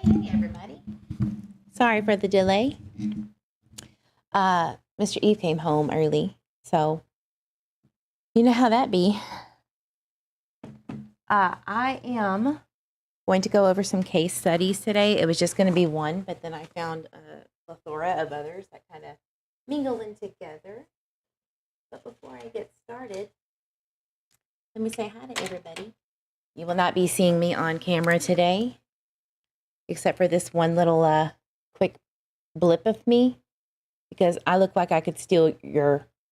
Hey, everybody. Sorry for the delay. Mr. Eve came home early, so you know how that be. I am going to go over some case studies today. It was just going to be one, but then I found a plethora of others that kind of mingle in together. But before I get started, let me say hi to everybody. You will not be seeing me on camera today, except for this one little quick blip of me, because I look like I could steal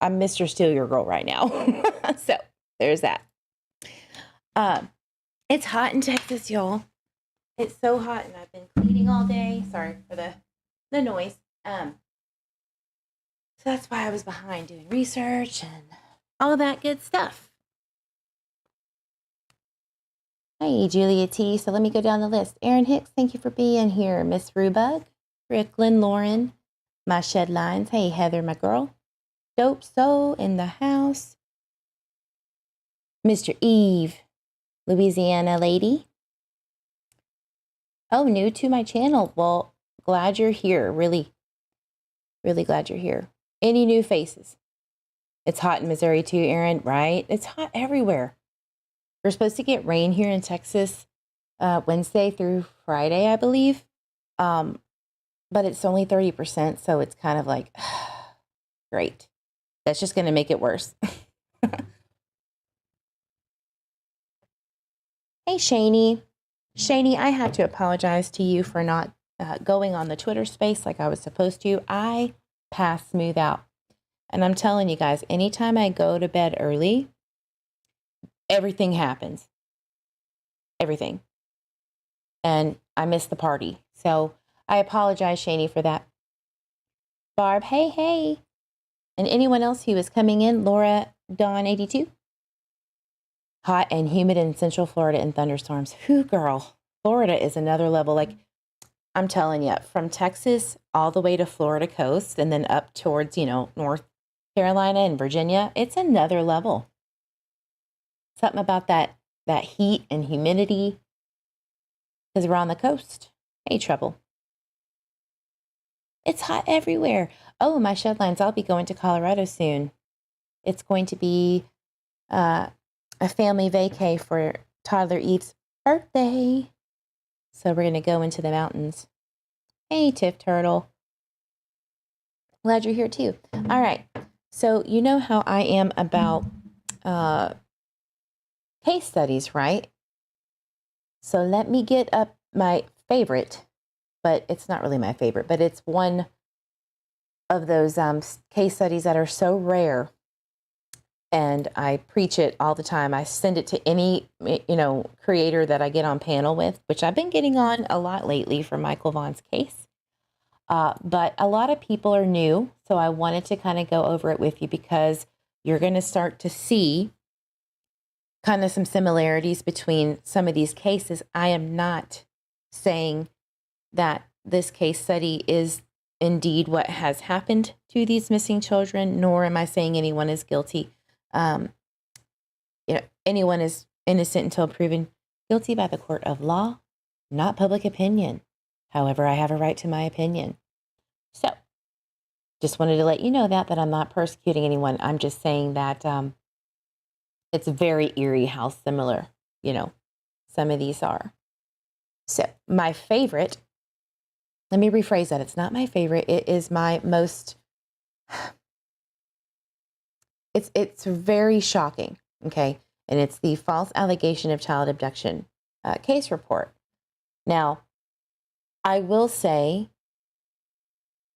I'm Mr. Steal Your Girl right now. So there's that. It's hot in Texas, y'all. It's so hot, and I've been cleaning all day. Sorry for the noise. So that's why I was behind doing research and all that good stuff. Hey, Julia T. So let me go down the list. Aaron Hicks, thank you for being here. Miss Rubug, Bricklin, Lauren, my shed lines. Hey, Heather, my girl. Dope Soul in the house. Mr. Eve, Louisiana lady. Oh, new to my channel. Well, glad you're here. Really, really glad you're here. Any new faces? It's hot in Missouri too, Aaron, right? It's hot everywhere. We're supposed to get rain here in Texas Wednesday through Friday, I believe. But it's only 30%, so it's kind of like, great. That's just going to make it worse. Hey, Shani. Shani, I have to apologize to you for not going on the Twitter space like I was supposed to. I pass smooth out. And I'm telling you guys, anytime I go to bed early, everything happens. Everything. And I miss the party. So I apologize, Shani, for that. Barb, hey, hey. And anyone else who is coming in, Laura Dawn 82. Hot and humid in Central Florida and thunderstorms. Whew, girl. Florida is another level. Like, I'm telling you, from Texas all the way to Florida coast and then up towards, North Carolina and Virginia, it's another level. Something about that heat and humidity, because we're on the coast. Hey, Trouble. It's hot everywhere. Oh, my shedlines, I'll be going to Colorado soon. It's going to be a family vacay for toddler Eve's birthday. So we're going to go into the mountains. Hey, Tiff Turtle. Glad you're here too. All right. So you know how I am about case studies, right? So let me get up my favorite, but it's not really my favorite, but it's one of those case studies that are so rare. And I preach it all the time. I send it to any, creator that I get on panel with, which I've been getting on a lot lately for Michael Vaughn's case. But a lot of people are new, so I wanted to kind of go over it with you because you're going to start to see kind of some similarities between some of these cases. I am not saying that this case study is indeed what has happened to these missing children, nor am I saying anyone is guilty. Anyone is innocent until proven guilty by the court of law, not public opinion. However, I have a right to my opinion. So just wanted to let you know that I'm not persecuting anyone. I'm just saying that it's very eerie how similar, some of these are. So my favorite, let me rephrase that. It's not my favorite. It is my most, it's very shocking. Okay. And it's the false allegation of child abduction case report. Now, I will say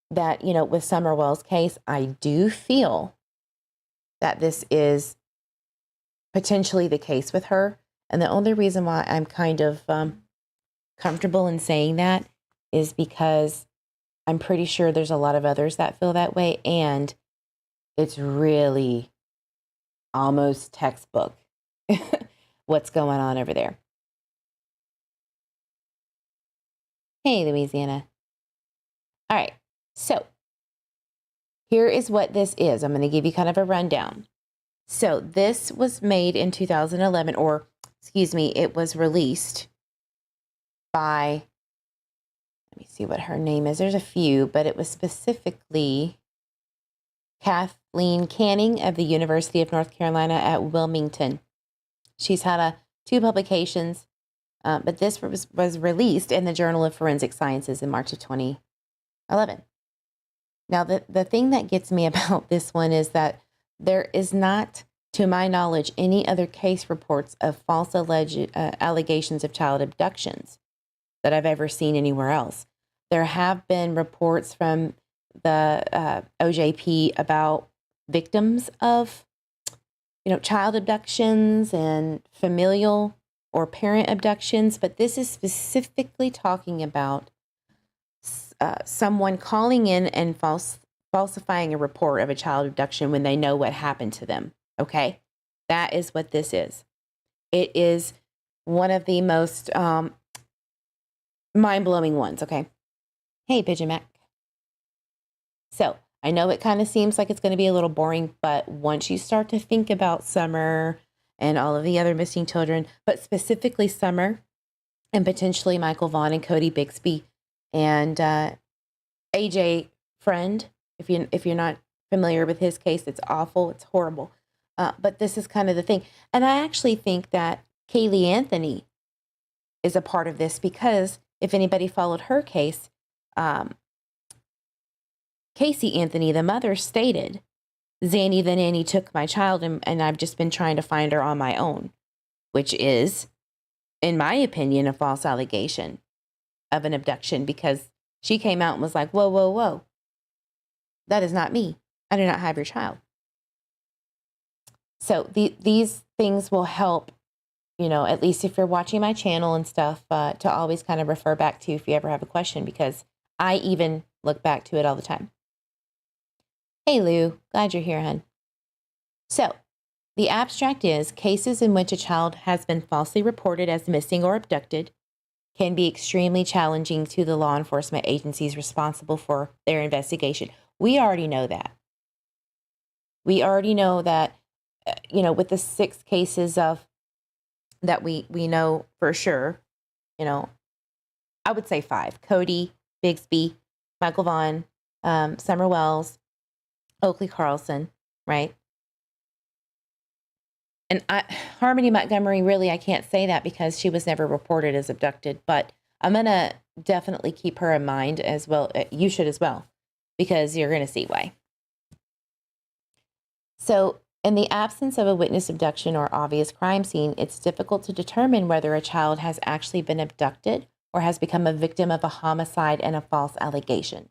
that, with Summer Wells' case, I do feel that this is potentially the case with her. And the only reason why I'm kind of comfortable in saying that is because I'm pretty sure there's a lot of others that feel that way. And it's really almost textbook what's going on over there. Hey, Louisiana. All right. So here is what this is. I'm going to give you kind of a rundown. So this was made in 2011, or excuse me, it was released by let me see what her name is. There's a few, but it was specifically Kathleen Canning of the University of North Carolina at Wilmington. She's had two publications, but this was released in the Journal of Forensic Sciences in March of 2011. Now, the thing that gets me about this one is that there is not, to my knowledge, any other case reports of false allegations of child abductions that I've ever seen anywhere else. There have been reports from the OJP about victims of, child abductions and familial or parent abductions, but this is specifically talking about someone calling in and falsifying a report of a child abduction when they know what happened to them. Okay, that is what this is. It is one of the most mind-blowing ones. Okay, hey, Pigeon Mac. So I know it kind of seems like it's going to be a little boring, but once you start to think about Summer and all of the other missing children, but specifically Summer and potentially Michael Vaughn and Cody Bixby and AJ Friend, if you're not familiar with his case, it's awful, it's horrible. But this is kind of the thing. And I actually think that Kaylee Anthony is a part of this because if anybody followed her case, Casey Anthony, the mother, stated, Zanny the nanny took my child and I've just been trying to find her on my own, which is, in my opinion, a false allegation of an abduction because she came out and was like, whoa, whoa, whoa. That is not me. I do not have your child. So these things will help, at least if you're watching my channel and stuff, to always kind of refer back to if you ever have a question, because I even look back to it all the time. Hey, Lou, glad you're here, hon. So the abstract is cases in which a child has been falsely reported as missing or abducted can be extremely challenging to the law enforcement agencies responsible for their investigation. We already know that. We already know that, with the 6 cases of that we know for sure, I would say 5. Cody Bixby, Michael Vaughn, Summer Wells, Oakley Carlson, right? And Harmony Montgomery, really, I can't say that because she was never reported as abducted, but I'm going to definitely keep her in mind as well. You should as well, because you're going to see why. So in the absence of a witness abduction or obvious crime scene, it's difficult to determine whether a child has actually been abducted or has become a victim of a homicide and a false allegation.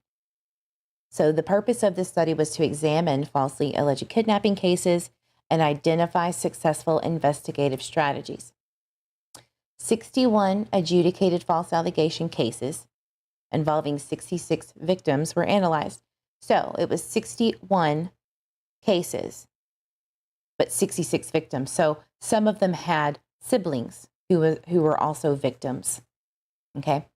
So the purpose of this study was to examine falsely alleged kidnapping cases and identify successful investigative strategies. 61 adjudicated false allegation cases involving 66 victims were analyzed. So it was 61 cases, but 66 victims. So some of them had siblings who were also victims. Okay.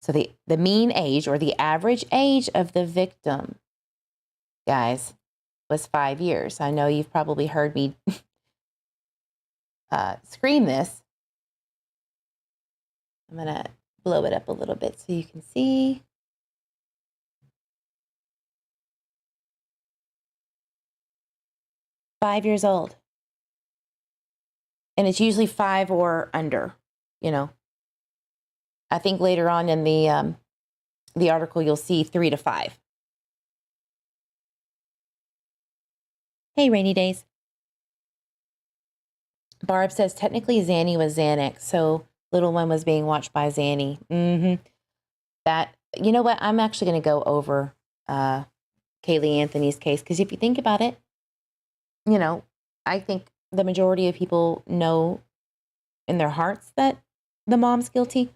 So the mean age or the average age of the victim, guys, was 5 years. I know you've probably heard me scream this. I'm going to blow it up a little bit so you can see. Five years old. And it's usually 5 or under, I think later on in the article, you'll see 3 to 5. Hey, Rainy Days. Barb says, technically Zanny was Xanax, so little one was being watched by Zanny. That, you know what? I'm actually going to go over Kaylee Anthony's case, because if you think about it, I think the majority of people know in their hearts that the mom's guilty.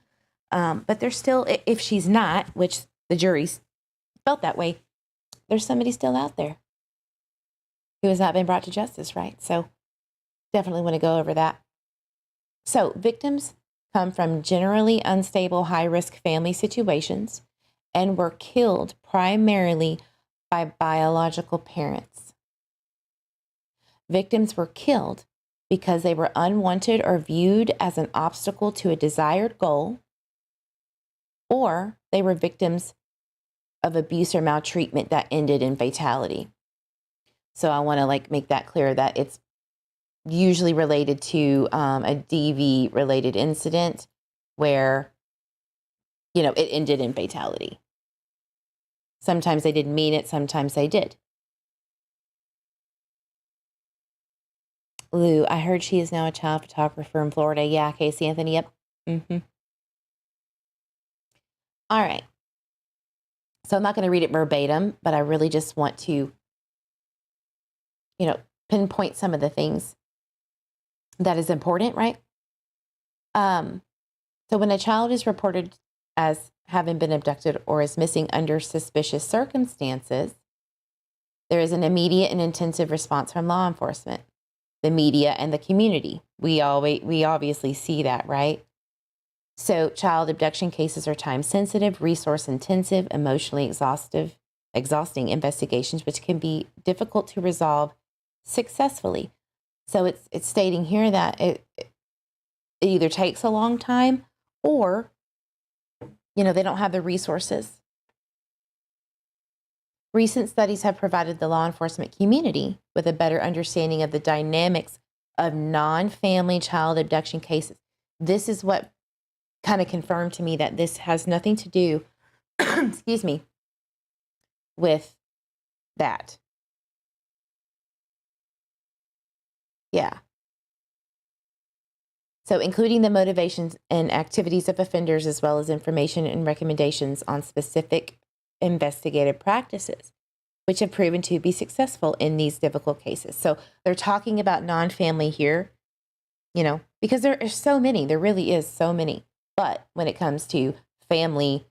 But there's still, if she's not, which the jury's felt that way, there's somebody still out there who has not been brought to justice, right? So definitely want to go over that. So victims come from generally unstable, high-risk family situations and were killed primarily by biological parents. Victims were killed because they were unwanted or viewed as an obstacle to a desired goal, or they were victims of abuse or maltreatment that ended in fatality. So I want to make that clear that it's usually related to a DV related incident where, it ended in fatality. Sometimes they didn't mean it. Sometimes they did. Lou, I heard she is now a child photographer in Florida. Yeah, Casey Anthony. Yep. All right. So I'm not going to read it verbatim, but I really just want to, pinpoint some of the things that is important, right? So when a child is reported as having been abducted or is missing under suspicious circumstances, there is an immediate and intensive response from law enforcement, the media, and the community. We obviously see that, right? So child abduction cases are time sensitive, resource intensive, emotionally exhausting investigations, which can be difficult to resolve successfully. So it's stating here that it either takes a long time or, they don't have the resources. Recent studies have provided the law enforcement community with a better understanding of the dynamics of non-family child abduction cases. This is what kind of confirmed to me that this has nothing to do, excuse me, with that. Yeah. So including the motivations and activities of offenders, as well as information and recommendations on specific investigative practices, which have proven to be successful in these difficult cases. So they're talking about non-family here, because there are so many, there really is so many. But when it comes to family,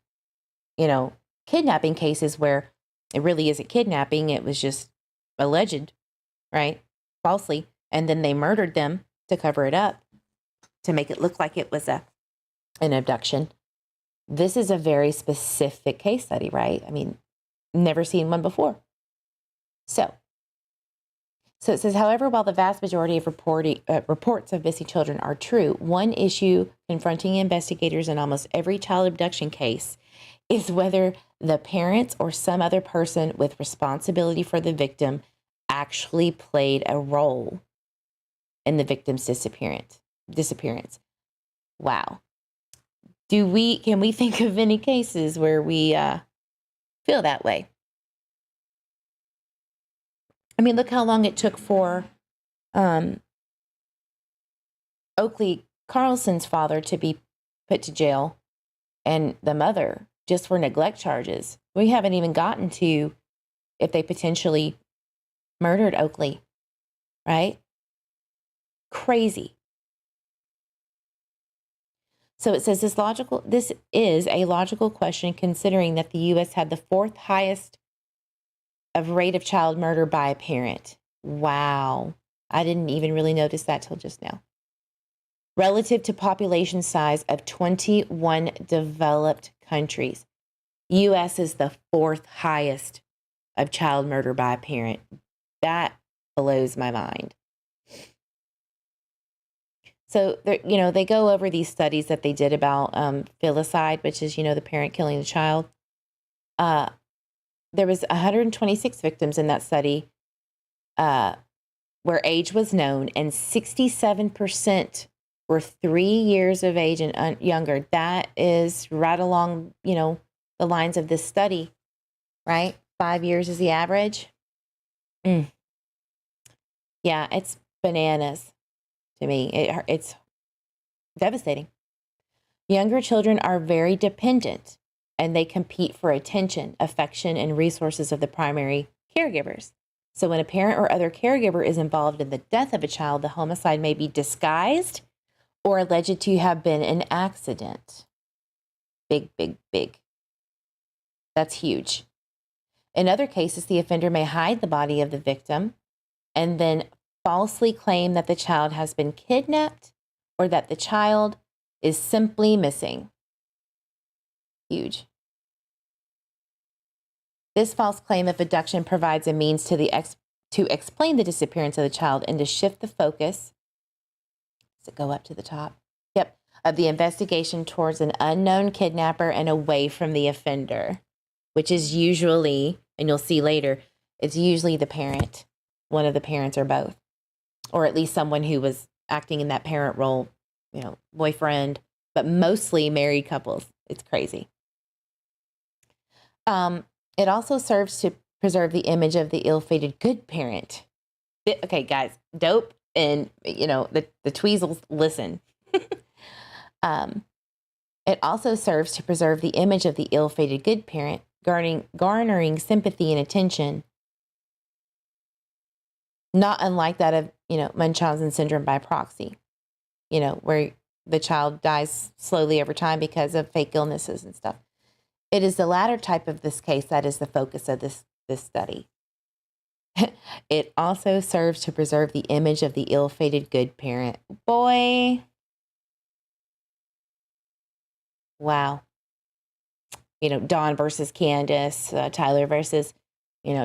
kidnapping cases where it really isn't kidnapping, it was just alleged, right? Falsely. And then they murdered them to cover it up, to make it look like it was an abduction. This is a very specific case study, right? I mean, never seen one before. So it says, however, while the vast majority of reports of missing children are true, one issue confronting investigators in almost every child abduction case is whether the parents or some other person with responsibility for the victim actually played a role in the victim's disappearance. Wow. Can we think of any cases where we feel that way? I mean, look how long it took for Oakley Carlson's father to be put to jail and the mother just for neglect charges. We haven't even gotten to if they potentially murdered Oakley, right? Crazy. So it says this is a logical question considering that the U.S. had the fourth highest of rate of child murder by a parent. Wow. I didn't even really notice that till just now. Relative to population size of 21 developed countries, U.S. is the fourth highest of child murder by a parent. That blows my mind. So, they go over these studies that they did about filicide, which is, the parent killing the child. There was 126 victims in that study where age was known, and 67% were 3 years of age and younger. That is right along, the lines of this study, right? 5 years is the average. Yeah, it's bananas to me. It's devastating. Younger children are very dependent, and they compete for attention, affection, and resources of the primary caregivers. So when a parent or other caregiver is involved in the death of a child, the homicide may be disguised or alleged to have been an accident. Big, big, big. That's huge. In other cases, the offender may hide the body of the victim and then falsely claim that the child has been kidnapped or that the child is simply missing. Huge. This false claim of abduction provides a means to explain the disappearance of the child and to shift the focus. Does it go up to the top? Yep. of the investigation towards an unknown kidnapper and away from the offender, which is usually, and you'll see later, it's usually the parent, one of the parents or both, or at least someone who was acting in that parent role, boyfriend, but mostly married couples. It's crazy. It also serves to preserve the image of the ill-fated good parent. Okay, guys, dope, and the tweezels, listen. It also serves to preserve the image of the ill-fated good parent, garnering sympathy and attention, not unlike that of Munchausen syndrome by proxy, where the child dies slowly over time because of fake illnesses and stuff. It is the latter type of this case that is the focus of this study. It also serves to preserve the image of the ill-fated good parent. Boy. Wow. Dawn versus Candace, Tyler versus,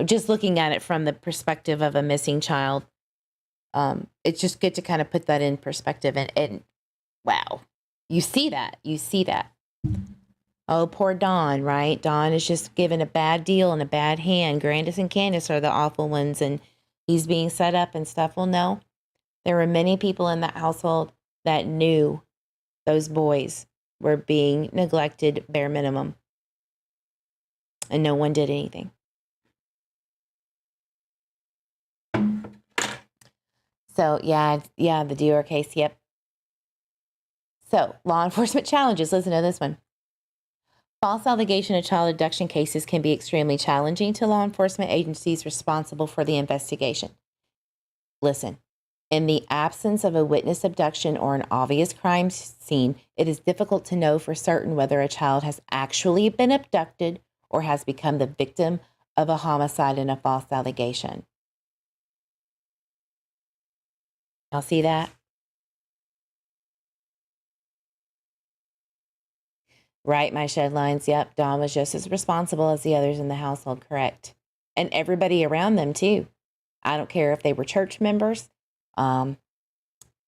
just looking at it from the perspective of a missing child. It's just good to kind of put that in perspective. And wow, you see that. Oh, poor Dawn, right? Dawn is just given a bad deal and a bad hand. Grandis and Candace are the awful ones, and he's being set up and stuff. Well, no. There were many people in that household that knew those boys were being neglected bare minimum, and no one did anything. So, yeah, the Dior case, yep. So, law enforcement challenges. Listen to this one. False allegation of child abduction cases can be extremely challenging to law enforcement agencies responsible for the investigation. Listen, in the absence of a witness abduction or an obvious crime scene, it is difficult to know for certain whether a child has actually been abducted or has become the victim of a homicide and a false allegation. Y'all see that? Right, my shed lines. Yep, Dawn was just as responsible as the others in the household, correct. And everybody around them, too. I don't care if they were church members,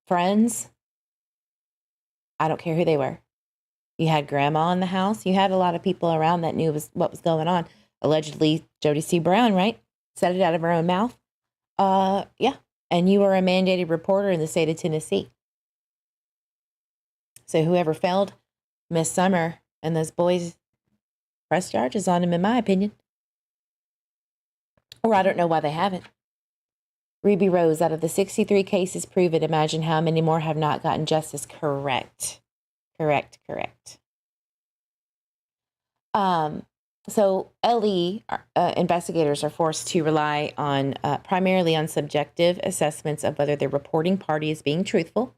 friends. I don't care who they were. You had grandma in the house. You had a lot of people around that knew what was going on. Allegedly, Jody C. Brown, right? Said it out of her own mouth. Yeah. And you were a mandated reporter in the state of Tennessee. So whoever failed Miss Summer and those boys press charges on him, in my opinion. Or I don't know why they haven't. Ruby Rose, out of the 63 cases proven, imagine how many more have not gotten justice. Correct. So LE investigators are forced to rely on primarily on subjective assessments of whether the reporting party is being truthful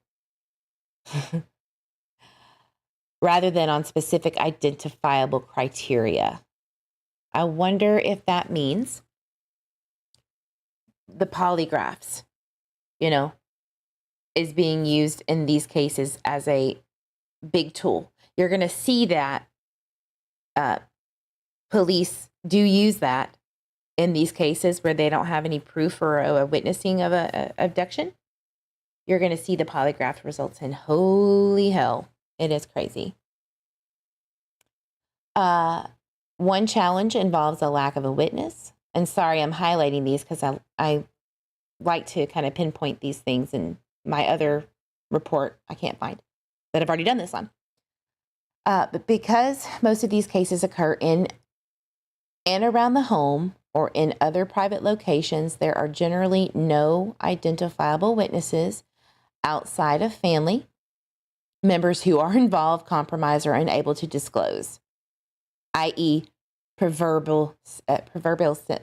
rather than on specific identifiable criteria. I wonder if that means the polygraphs, is being used in these cases as a big tool. You're going to see that police do use that in these cases where they don't have any proof or a witnessing of a abduction. You're going to see the polygraph results, and holy hell, it is crazy. One challenge involves a lack of a witness. And sorry, I'm highlighting these because I like to kind of pinpoint these things in my other report I can't find that I've already done this on. But because most of these cases occur in and around the home or in other private locations, there are generally no identifiable witnesses outside of family members who are involved, compromised, or unable to disclose, i.e. proverbial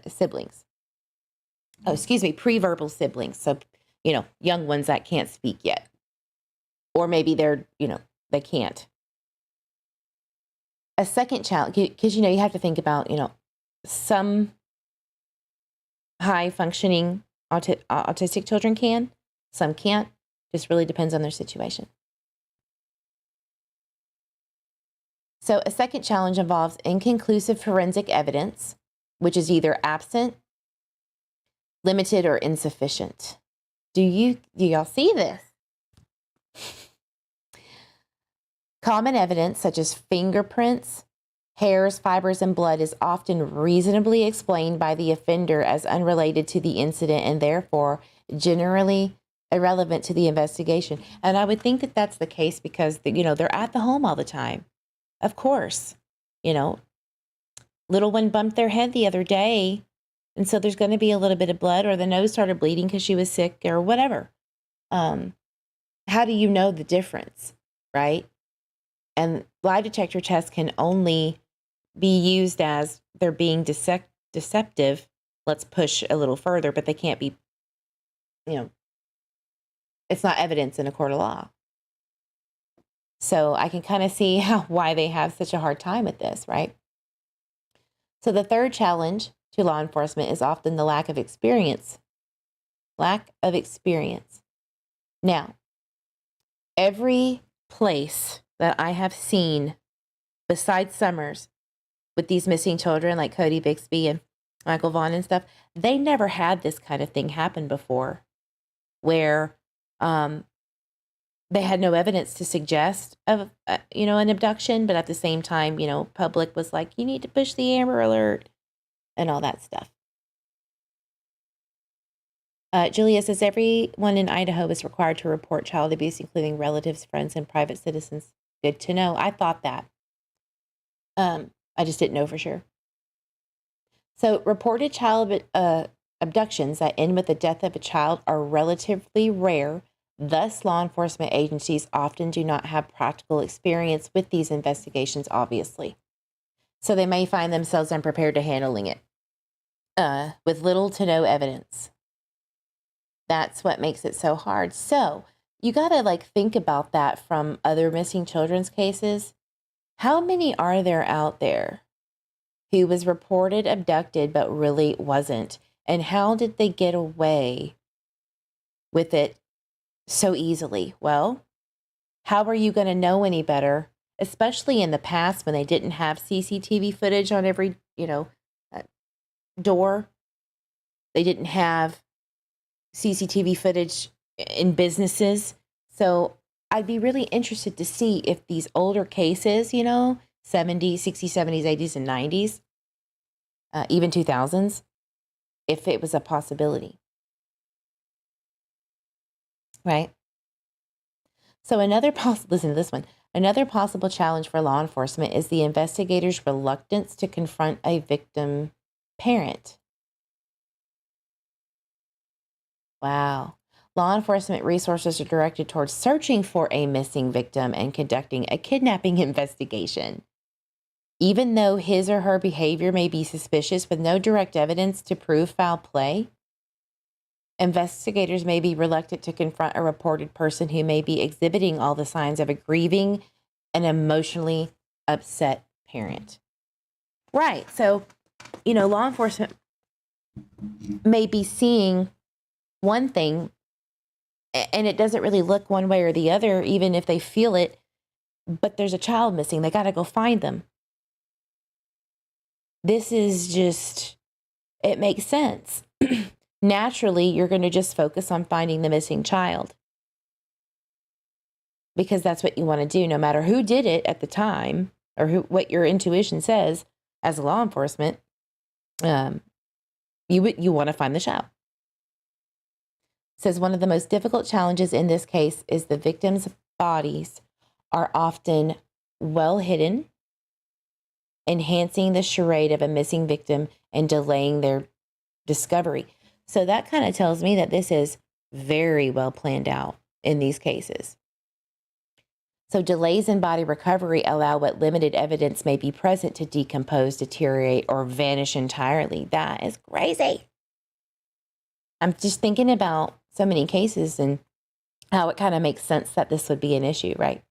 siblings. Oh, excuse me, pre-verbal siblings. So, young ones that can't speak yet. Or maybe they're, they can't. A second challenge, because, you have to think about, some high-functioning autistic children can, some can't. Just really depends on their situation. So a second challenge involves inconclusive forensic evidence, which is either absent, limited, or insufficient. Do y'all see this? Common evidence, such as fingerprints, hairs, fibers, and blood, is often reasonably explained by the offender as unrelated to the incident and therefore generally irrelevant to the investigation. And I would think that that's the case because, they're at the home all the time. Of course, little one bumped their head the other day, and so there's going to be a little bit of blood, or the nose started bleeding because she was sick or whatever. How do you know the difference, right? And lie detector tests can only be used as they're being deceptive. Let's push a little further, but they can't be, it's not evidence in a court of law. So I can kind of see why they have such a hard time with this, right? So the third challenge to law enforcement is often the lack of experience. Lack of experience. Now, every place that I have seen besides Summers with these missing children like Cody Bixby and Michael Vaughn and stuff, they never had this kind of thing happen before where they had no evidence to suggest of, an abduction, but at the same time, public was like, you need to push the Amber Alert and all that stuff. Julia says, everyone in Idaho is required to report child abuse, including relatives, friends, and private citizens. Good to know. I thought that. I just didn't know for sure. So reported child abductions that end with the death of a child are relatively rare. Thus, law enforcement agencies often do not have practical experience with these investigations, obviously. So they may find themselves unprepared to handling it with little to no evidence. That's what makes it so hard. So you got to think about that from other missing children's cases. How many are there out there who was reported abducted but really wasn't? And how did they get away with it so easily? Well, how are you going to know any better, especially in the past when they didn't have CCTV footage on every, door? They didn't have CCTV footage in businesses. So I'd be really interested to see if these older cases, 70s, 60s, 70s, 80s, and 90s, even 2000s, if it was a possibility. Right? So listen to this one. Another possible challenge for law enforcement is the investigator's reluctance to confront a victim parent. Wow. Law enforcement resources are directed towards searching for a missing victim and conducting a kidnapping investigation. Even though his or her behavior may be suspicious with no direct evidence to prove foul play, investigators may be reluctant to confront a reported person who may be exhibiting all the signs of a grieving and emotionally upset parent. Right. So, law enforcement may be seeing one thing and it doesn't really look one way or the other, even if they feel it, but there's a child missing. They got to go find them. This is just, it makes sense. Naturally, you're going to just focus on finding the missing child because that's what you want to do, no matter who did it at the time or what your intuition says as a law enforcement. You want to find the child. It says one of the most difficult challenges in this case is the victims' bodies are often well hidden, enhancing the charade of a missing victim and delaying their discovery. So that kind of tells me that this is very well planned out in these cases. So delays in body recovery allow what limited evidence may be present to decompose, deteriorate, or vanish entirely. That is crazy. I'm just thinking about so many cases and how it kind of makes sense that this would be an issue, right?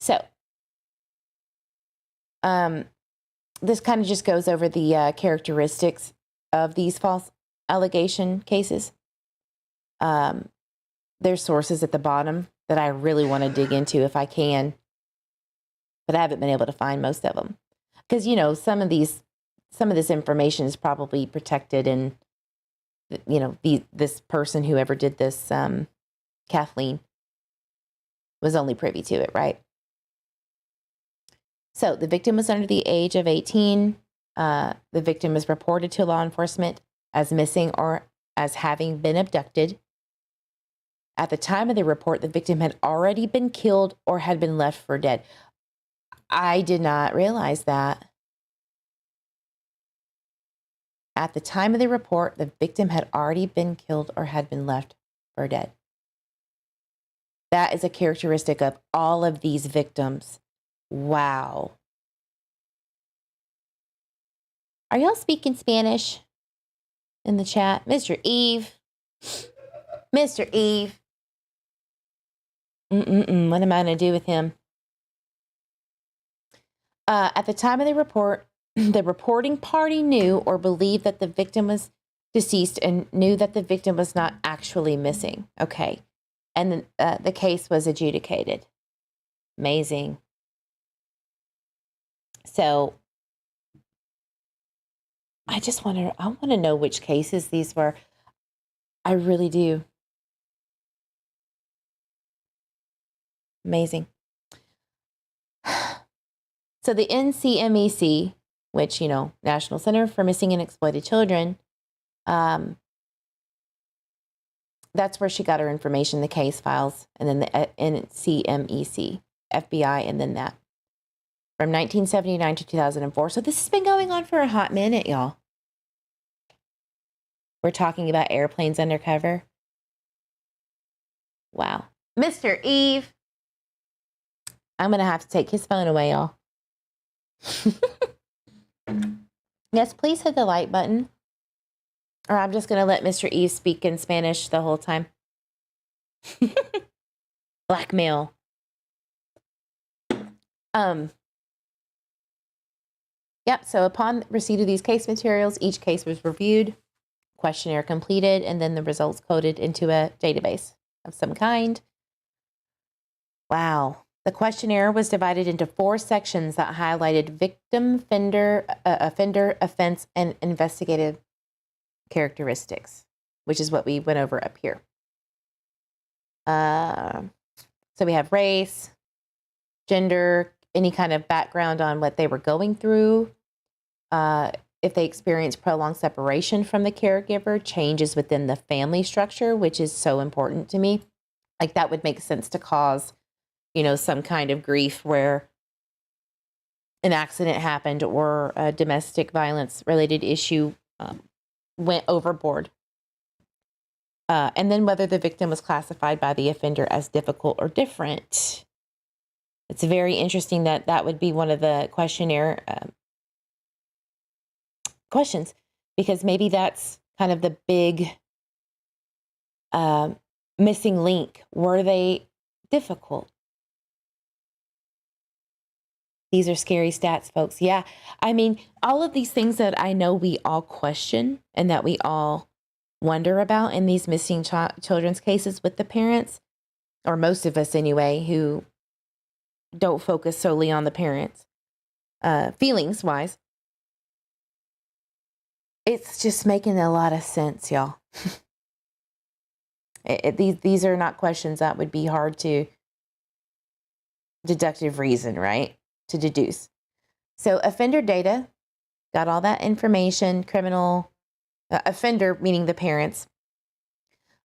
So, this kind of just goes over the characteristics of these false allegation cases. There's sources at the bottom that I really want to dig into if I can, but I haven't been able to find most of them because some of this information is probably protected, and this person, whoever did this, Kathleen, was only privy to it, right? So the victim was under the age of 18. The victim was reported to law enforcement as missing or as having been abducted. At the time of the report, the victim had already been killed or had been left for dead. I did not realize that. At the time of the report, the victim had already been killed or had been left for dead. That is a characteristic of all of these victims. Wow. Are y'all speaking Spanish in the chat? Mr. Eve. Mr. Eve. What am I going to do with him? At the time of the report, the reporting party knew or believed that the victim was deceased and knew that the victim was not actually missing. Okay. And then the case was adjudicated. Amazing. So I want to know which cases these were. I really do. Amazing. So the NCMEC, which, National Center for Missing and Exploited Children, that's where she got her information, the case files, and then the NCMEC, FBI, and then that. From 1979 to 2004. So this has been going on for a hot minute, y'all. We're talking about airplanes undercover. Wow. Mr. Eve. I'm going to have to take his phone away, y'all. Yes, please hit the like button. Or I'm just going to let Mr. Eve speak in Spanish the whole time. Blackmail. Yep, so upon receipt of these case materials, each case was reviewed, questionnaire completed, and then the results coded into a database of some kind. Wow. The questionnaire was divided into 4 sections that highlighted victim, offender, offense, and investigative characteristics, which is what we went over up here. So we have race, gender, any kind of background on what they were going through, if they experienced prolonged separation from the caregiver, changes within the family structure, which is so important to me. Like that would make sense to cause, some kind of grief where an accident happened or a domestic violence related issue went overboard. And then whether the victim was classified by the offender as difficult or different. It's very interesting that would be one of the questionnaire questions, because maybe that's kind of the big missing link. Were they difficult? These are scary stats, folks. Yeah. I mean, all of these things that I know we all question and that we all wonder about in these missing children's cases with the parents, or most of us anyway, who don't focus solely on the parents, feelings wise. It's just making a lot of sense, y'all. These are not questions that would be hard to deductive reason, right? To deduce. So offender data, got all that information. Criminal offender, meaning the parents,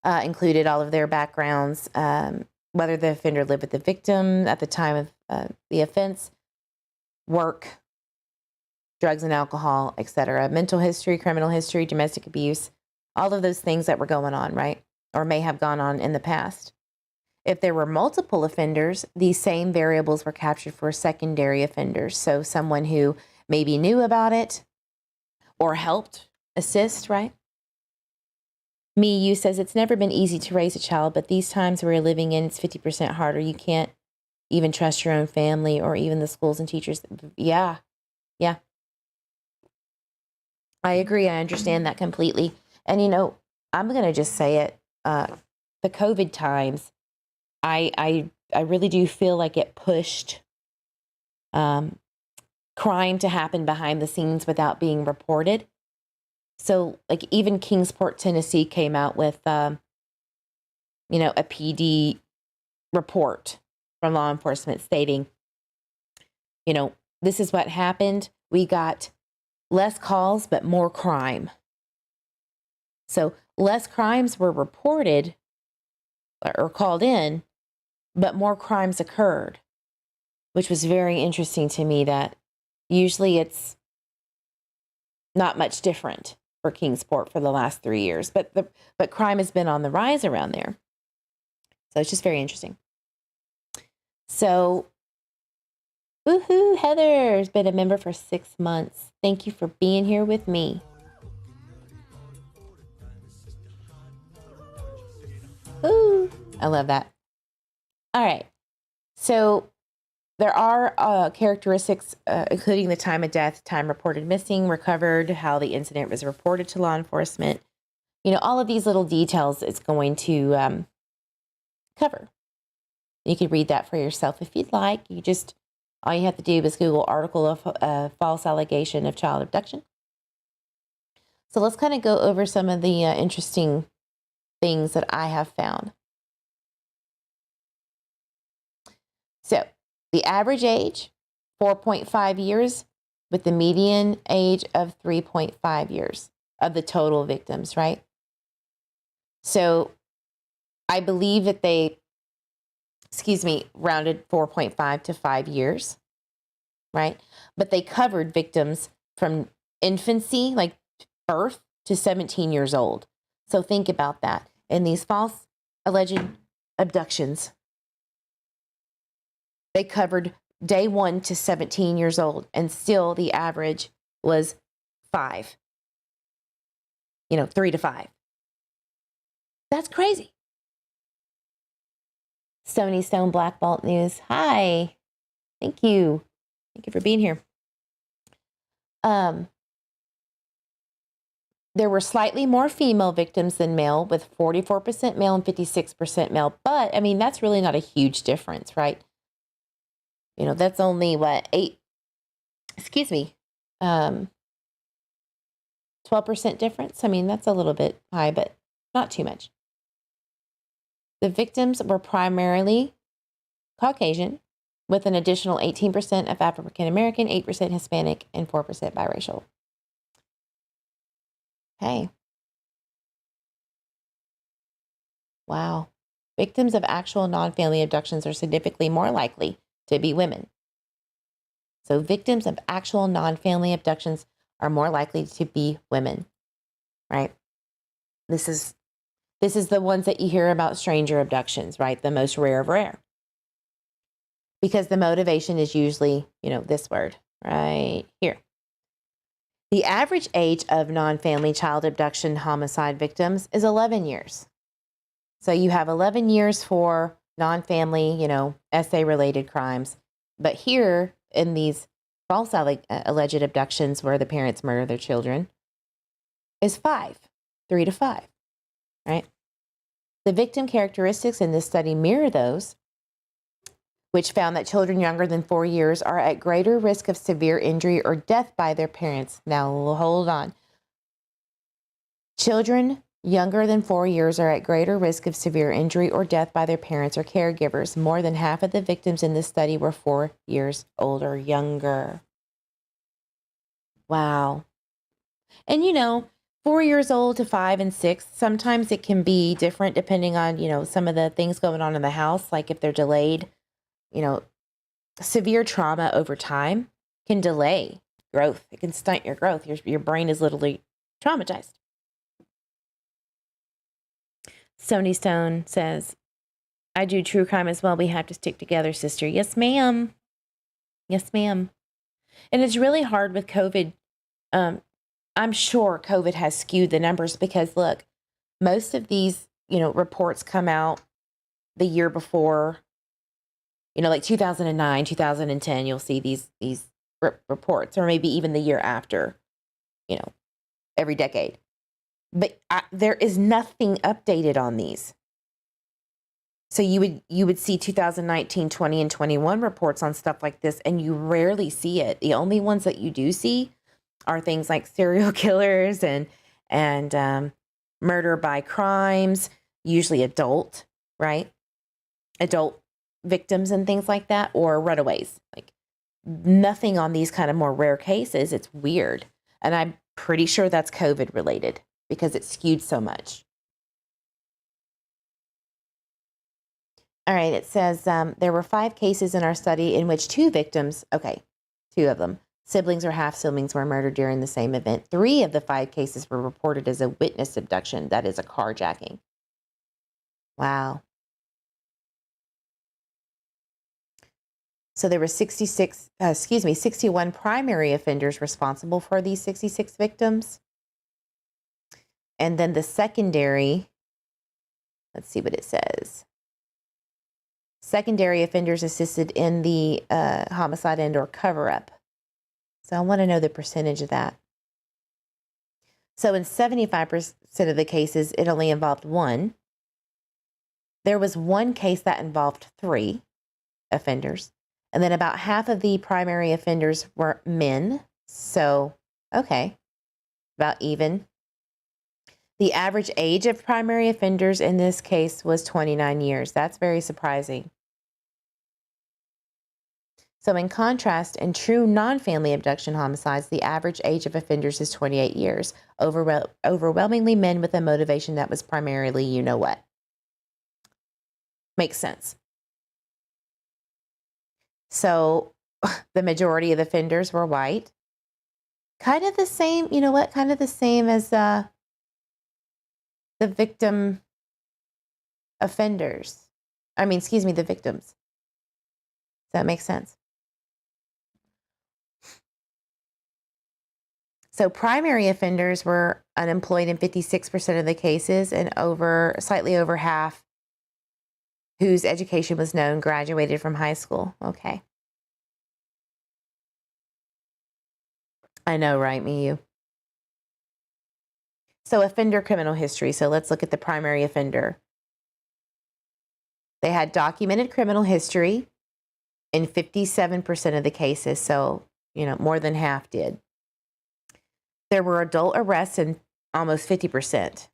included all of their backgrounds, whether the offender lived with the victim at the time of the offense, work, drugs and alcohol, etc., mental history, criminal history, domestic abuse, all of those things that were going on, right? Or may have gone on in the past. If there were multiple offenders, these same variables were captured for secondary offenders. So someone who maybe knew about it or helped assist, right? You says it's never been easy to raise a child, but these times we're living in, it's 50% harder. You can't even trust your own family or even the schools and teachers. Yeah. I agree. I understand that completely. And, I'm going to just say it. The COVID times, I really do feel like it pushed crime to happen behind the scenes without being reported. So like even Kingsport, Tennessee came out with, a PD report from law enforcement stating, this is what happened. We got less calls, but more crime. So less crimes were reported or called in, but more crimes occurred, which was very interesting to me that usually it's not much different for Kingsport for the last 3 years, but crime has been on the rise around there. So it's just very interesting. So, woohoo, Heather's been a member for 6 months. Thank you for being here with me. Ooh, I love that. All right. So there are characteristics, including the time of death, time reported missing, recovered, how the incident was reported to law enforcement. All of these little details it's going to cover. You can read that for yourself if you'd like. All you have to do is Google article of false allegation of child abduction. So let's kind of go over some of the interesting things that I have found. So the average age, 4.5 years, with the median age of 3.5 years of the total victims, right? So I believe that they, rounded 4.5 to 5 years, right? But they covered victims from infancy, like birth, to 17 years old. So think about that. In these false alleged abductions, they covered day 1 to 17 years old, and still the average was 5. 3 to 5. That's crazy. Stony Stone Black Bolt News. Hi. Thank you. Thank you for being here. There were slightly more female victims than male, with 44% male and 56% male. But, that's really not a huge difference, right? That's only 12% difference. That's a little bit high, but not too much. The victims were primarily Caucasian, with an additional 18% of African American, 8% Hispanic, and 4% biracial. Hey. Wow. Victims of actual non-family abductions are significantly more likely to be women. So victims of actual non-family abductions are more likely to be women, right? This is the ones that you hear about, stranger abductions, right? The most rare of rare. Because the motivation is usually, this word right here. The average age of non-family child abduction homicide victims is 11 years. So you have 11 years for non-family, SA-related crimes. But here in these false alleged abductions where the parents murder their children is 5, 3 to 5, right? The victim characteristics in this study mirror those, which found that children younger than 4 years are at greater risk of severe injury or death by their parents. Now, hold on. Children younger than 4 years are at greater risk of severe injury or death by their parents or caregivers. More than half of the victims in this study were 4 years old or younger. Wow. And 4 years old to 5 and 6, sometimes it can be different depending on, some of the things going on in the house, like if they're delayed. Severe trauma over time can delay growth. It can stunt your growth. Your brain is literally traumatized. Stony Stone says, I do true crime as well. We have to stick together, sister. Yes, ma'am. Yes, ma'am. And it's really hard with COVID. I'm sure COVID has skewed the numbers because, look, most of these, reports come out the year before. Like 2009, 2010, you'll see these reports, or maybe even the year after, every decade. But there is nothing updated on these. So you would see 2019, 20, and 21 reports on stuff like this, and you rarely see it. The only ones that you do see are things like serial killers and murder by crimes, usually adult, right? Adult victims and things like that, or runaways. Like nothing on these kind of more rare cases. It's weird. And I'm pretty sure that's COVID related because it skewed so much. All right, it says there were 5 cases in our study in which 2 victims, okay, 2 of them, siblings or half-siblings were murdered during the same event. 3 of the 5 cases were reported as a witness abduction, that is a carjacking. Wow. So there were 61 primary offenders responsible for these 66 victims. And then the secondary, let's see what it says. Secondary offenders assisted in the homicide and or cover-up. So I want to know the percentage of that. So in 75% of the cases, it only involved 1. There was 1 case that involved 3 offenders. And then about half of the primary offenders were men. So, okay, about even. The average age of primary offenders in this case was 29 years. That's very surprising. So in contrast, in true non-family abduction homicides, the average age of offenders is 28 years, overwhelmingly men with a motivation that was primarily you know what. Makes sense. So the majority of the offenders were white. Kind of the same, you know what, kind of the same as the victim offenders. The victims. Does that make sense? So primary offenders were unemployed in 56% of the cases, and slightly over half whose education was known graduated from high school. Okay. I know, right? Me, you. So offender criminal history. So let's look at the primary offender. They had documented criminal history in 57% of the cases. So, more than half did. There were adult arrests in almost 50%.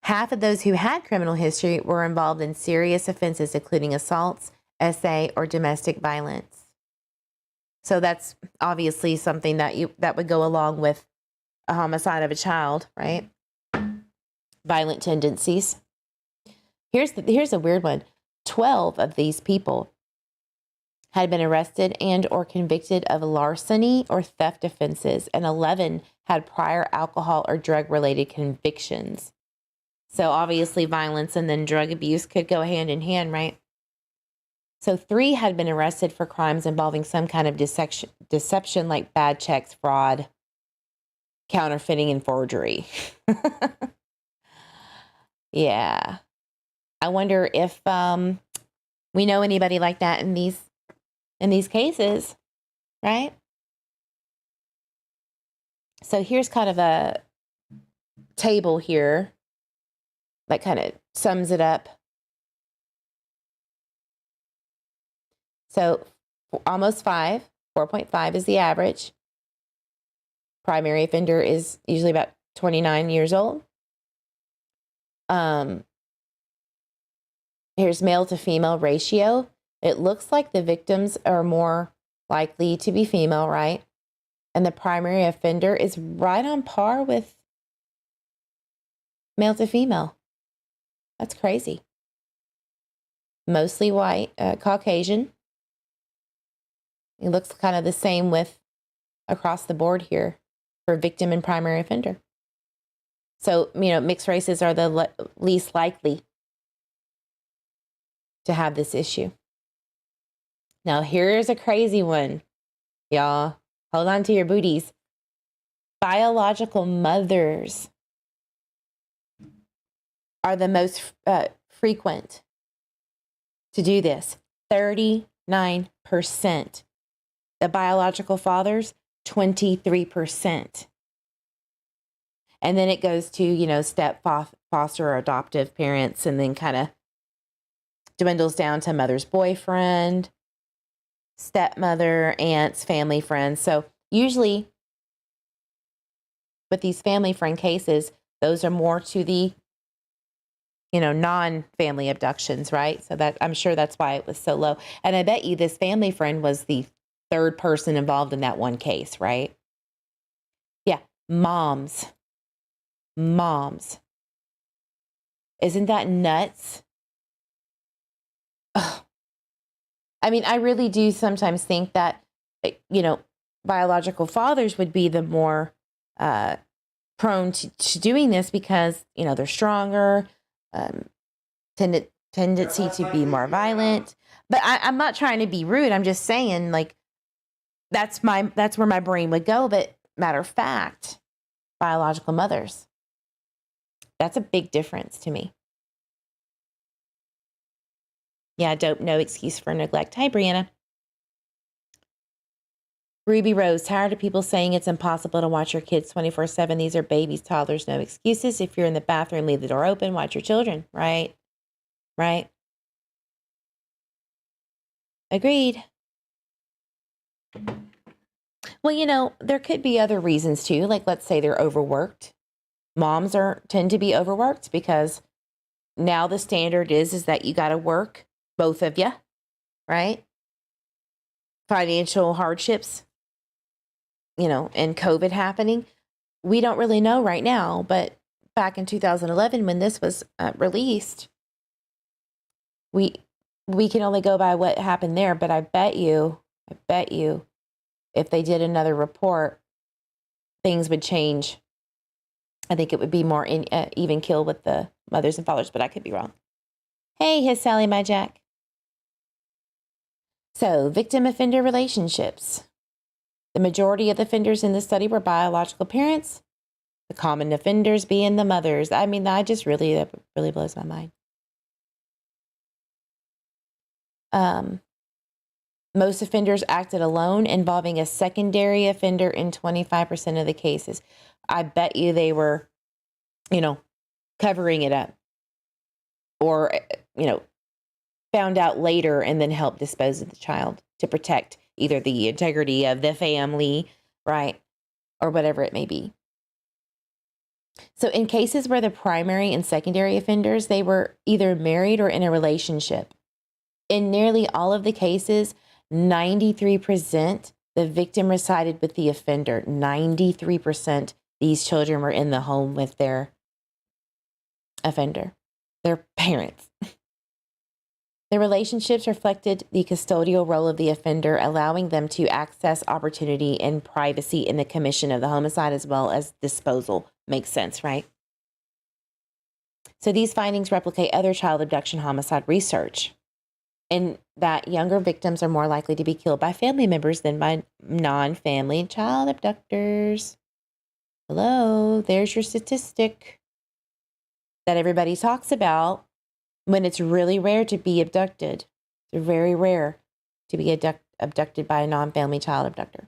Half of those who had criminal history were involved in serious offenses, including assaults, SA, or domestic violence. So that's obviously something that would go along with a homicide of a child, right? Violent tendencies. Here's a weird one. 12 of these people had been arrested and or convicted of larceny or theft offenses, and 11 had prior alcohol or drug-related convictions. So obviously violence and then drug abuse could go hand in hand, right? So 3 had been arrested for crimes involving some kind of deception like bad checks, fraud, counterfeiting, and forgery. Yeah. I wonder if we know anybody like that in these cases, right? So here's kind of a table here that kind of sums it up. So almost 5, 4.5 is the average. Primary offender is usually about 29 years old. Here's male to female ratio. It looks like the victims are more likely to be female, right? And the primary offender is right on par with male to female. That's crazy. Mostly white, Caucasian. It looks kind of the same with across the board here for victim and primary offender. So, mixed races are the least likely to have this issue. Now, here's a crazy one, y'all. Hold on to your booties. Biological mothers are the most frequent to do this. 39%. The biological fathers, 23%. And then it goes to, step foster or adoptive parents, and then kind of dwindles down to mother's boyfriend, stepmother, aunts, family friends. So usually with these family friend cases, those are more to the non-family abductions, right? So that I'm sure that's why it was so low. And I bet you this family friend was the third person involved in that one case, right? Yeah, moms. Isn't that nuts? Ugh. I mean, I really do sometimes think that, biological fathers would be the more prone to doing this because, they're stronger, tendency to be more violent. But I'm not trying to be rude. I'm just saying, like, that's where my brain would go. But matter of fact, biological mothers, that's a big difference to me. Yeah, dope. No excuse for neglect. Hi, Brianna. Ruby Rose, tired of people saying it's impossible to watch your kids 24/7. These are babies, toddlers, no excuses. If you're in the bathroom, leave the door open, watch your children, right? Right. Agreed. Well, there could be other reasons too. Like, let's say they're overworked. Moms tend to be overworked because now the standard is that you got to work, both of you, right? Financial hardships, and COVID happening. We don't really know right now, but back in 2011, when this was released, we can only go by what happened there. But I bet you, if they did another report, things would change. I think it would be more even kill with the mothers and fathers, but I could be wrong. Hey, here's Sally, my Jack. So, victim-offender relationships. The majority of the offenders in the study were biological parents, the common offenders being the mothers. I mean, that really blows my mind. Most offenders acted alone, involving a secondary offender in 25% of the cases. I bet you they were, covering it up or, found out later and then helped dispose of the child to protect either the integrity of the family, right, or whatever it may be. So in cases where the primary and secondary offenders, they were either married or in a relationship. In nearly all of the cases, 93%, the victim resided with the offender. 93%, these children were in the home with their offender, their parents. The relationships reflected the custodial role of the offender, allowing them to access opportunity and privacy in the commission of the homicide as well as disposal. Makes sense, right? So these findings replicate other child abduction homicide research, in that younger victims are more likely to be killed by family members than by non-family child abductors. Hello, there's your statistic that everybody talks about when it's really rare to be abducted. It's very rare to be abducted by a non-family child abductor.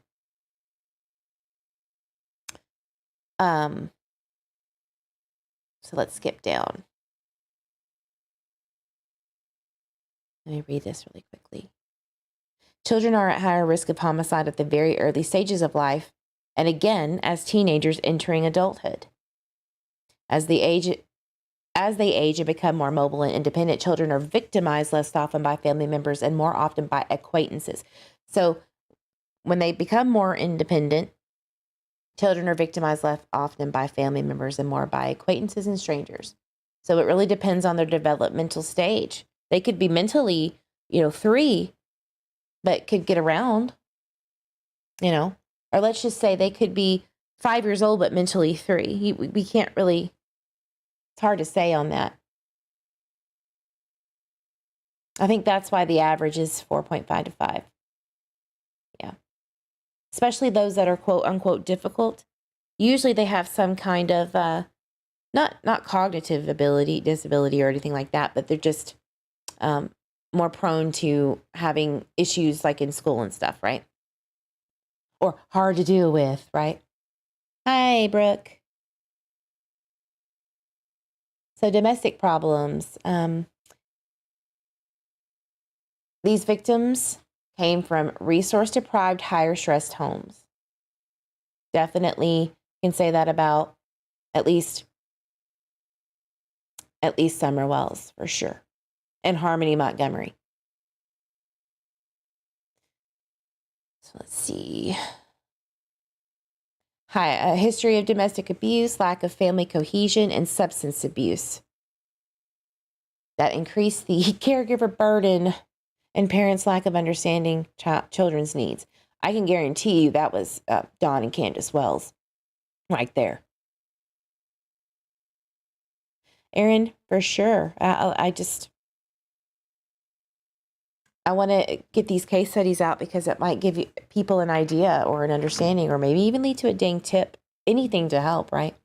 So let's skip down. Let me read this really quickly. Children are at higher risk of homicide at the very early stages of life, and again, as teenagers entering adulthood. As they age and become more mobile and independent, children are victimized less often by family members and more often by acquaintances. So when they become more independent, children are victimized less often by family members and more by acquaintances and strangers. So it really depends on their developmental stage. They could be mentally, 3, but could get around, or let's just say they could be 5 years old, but mentally 3. We can't really, it's hard to say on that. I think that's why the average is 4.5 to 5. Yeah. Especially those that are quote unquote difficult. Usually they have some kind of, not cognitive disability or anything like that, but they're just more prone to having issues like in school and stuff, right? Or hard to deal with, right? Hi, Brooke. So domestic problems. These victims came from resource-deprived, higher-stressed homes. Definitely can say that about at least At least Summer Wells, for sure. And Harmony Montgomery. So let's see. Hi, a history of domestic abuse, lack of family cohesion, and substance abuse that increase the caregiver burden and parents' lack of understanding children's needs. I can guarantee you that was Don and Candace Wells right there. Aaron, for sure. I want to get these case studies out because it might give people an idea or an understanding, or maybe even lead to a dang tip, anything to help, right?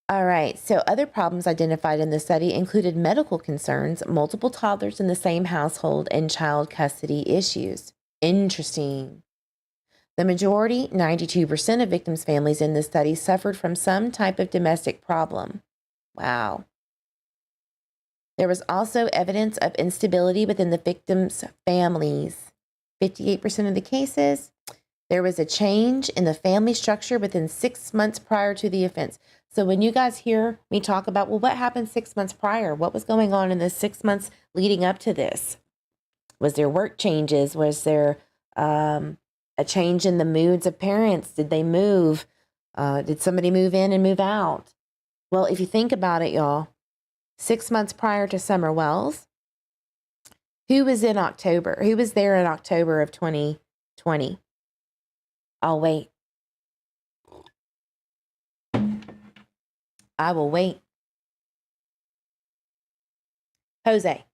All right, so other problems identified in the study included medical concerns, multiple toddlers in the same household, and child custody issues. Interesting. The majority, 92% of victims' families in this study suffered from some type of domestic problem. Wow. There was also evidence of instability within the victims' families. 58% of the cases, there was a change in the family structure within 6 months prior to the offense. So when you guys hear me talk about, well, what happened 6 months prior? What was going on in the 6 months leading up to this? Was there work changes? Was there a change in the moods of parents? Did they move? Did somebody move in and move out? Well, if you think about it, y'all, 6 months prior to Summer Wells, who was in October? Who was there in October of 2020? I'll wait. I will wait. Jose.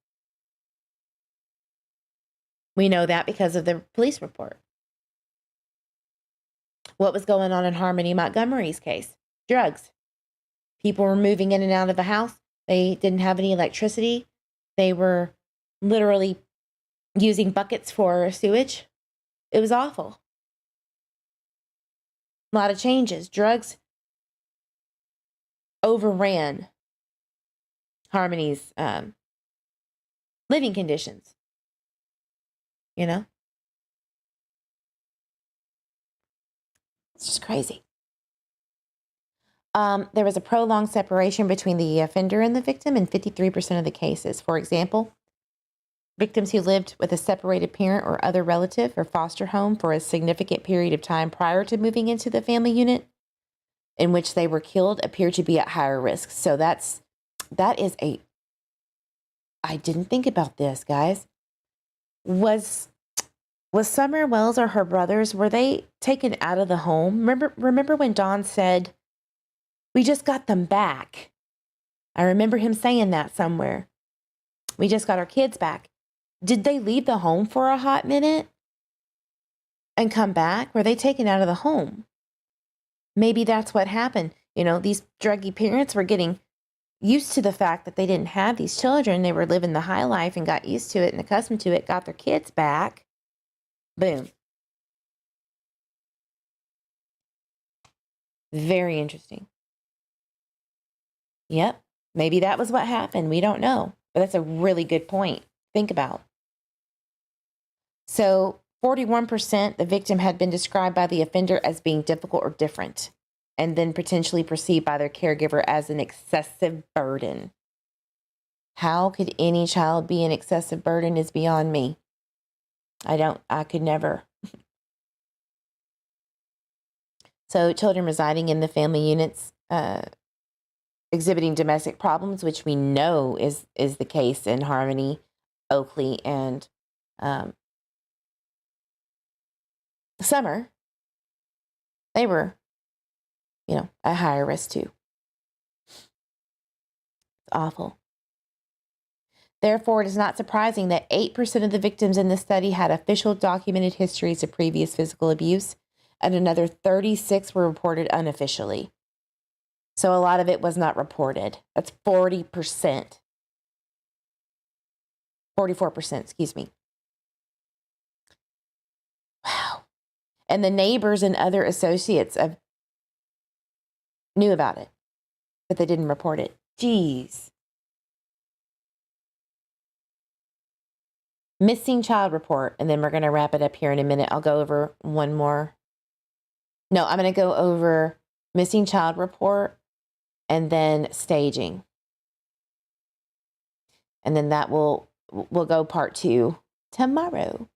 We know that because of the police report. What was going on in Harmony Montgomery's case? Drugs. People were moving in and out of the house. They didn't have any electricity. They were literally using buckets for sewage. It was awful. A lot of changes. Drugs overran Harmony's living conditions. You know? It's just crazy. There was a prolonged separation between the offender and the victim in 53% of the cases. For example, victims who lived with a separated parent or other relative or foster home for a significant period of time prior to moving into the family unit in which they were killed appear to be at higher risk. So I didn't think about this, guys. Was Summer Wells or her brothers, were they taken out of the home? Remember when Don said, we just got them back? I remember him saying that somewhere. We just got our kids back. Did they leave the home for a hot minute and come back? Were they taken out of the home? Maybe that's what happened. You know, these druggy parents were getting used to the fact that they didn't have these children. They were living the high life and got used to it and accustomed to it, got their kids back. Boom. Very interesting. Yep. Maybe that was what happened. We don't know. But that's a really good point. Think about. So 41%, the victim had been described by the offender as being difficult or different, and then potentially perceived by their caregiver as an excessive burden. How could any child be an excessive burden is beyond me. I could never. So children residing in the family units exhibiting domestic problems, which we know is the case in Harmony, Oakley, and Summer, they were, at higher risk too. It's awful. Therefore, it is not surprising that 8% of the victims in the study had official documented histories of previous physical abuse, and another 36 were reported unofficially. So a lot of it was not reported. That's 40%. 44%, excuse me. Wow. And the neighbors and other associates knew about it, but they didn't report it. Jeez. Missing child report, and then we're going to wrap it up here in a minute. I'll go over one more. No, I'm going to go over missing child report and then staging. And then that will go part 2 tomorrow.